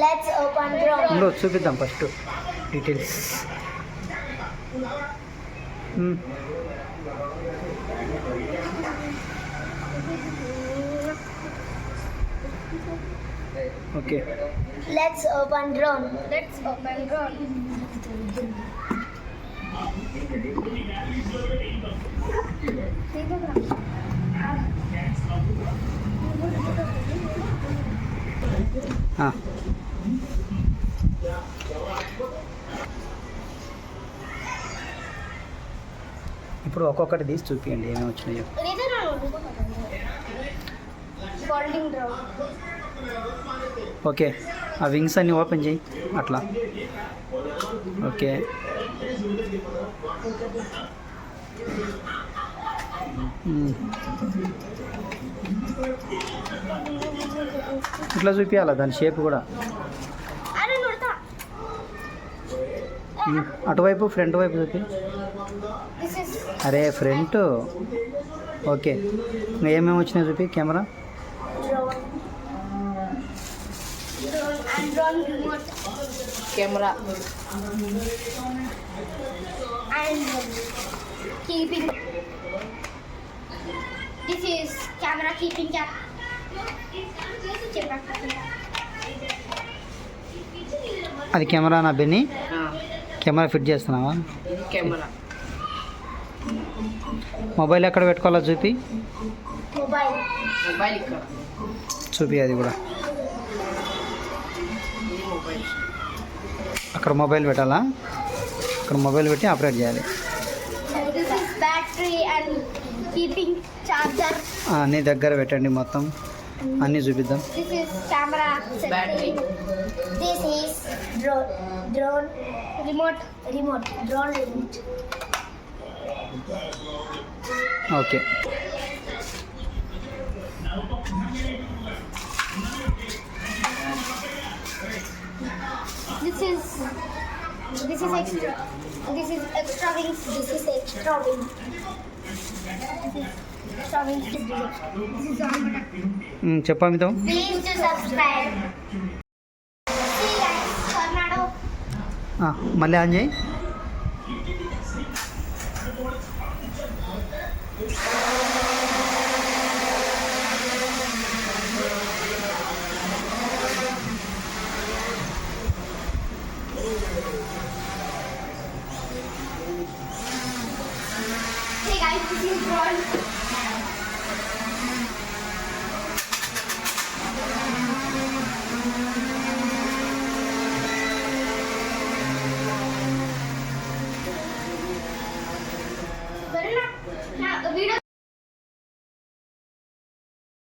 Let's open drone. ఇందులో చూపిద్దాం first details. Okay. Let's open drone. Let's open drone. ఇప్పుడు ఒక్కొక్కటి తీసి చూపించండి ఏమేమి వచ్చినాయో. Folding drone. ఓకే, ఆ వింగ్స్ అన్ని ఓపెన్ చేయి అట్లా. ఓకే, ఇట్లా చూపించాలా దాని షేప్ కూడా. అటువైపు ఫ్రంట్ వైపు చూపి. అరే ఫ్రంట్. ఓకే, ఇంకా ఏమేమి వచ్చినాయి చూపి camera. Drone remote. Camera. And keeping. This is camera keeping cap. అది కెమెరా నా బెన్ని. కెమెరా ఫిట్ చేస్తున్నావా? కెమెరా. మొబైల్ ఎక్కడ పెట్టుకోవాలో చూపి. మొబైల్ ఇక్కడ చూపి అది కూడా. అక్కడ మొబైల్ పెట్టాలా? అక్కడ మొబైల్ పెట్టి ఆపరేట్ చేయాలి. బ్యాటరీ అండ్ కీపింగ్ చార్జర్ అన్నీ దగ్గర పెట్టండి, మొత్తం అన్నీ చూపిద్దాం. This is camera battery. This is drone remote drone remote. Okay, This is extra wings. This is extra wing. Extra wings. This is on button. చెప్పామితం. Please to subscribe. See guys, tornado. మళ్ళీ on చేయి.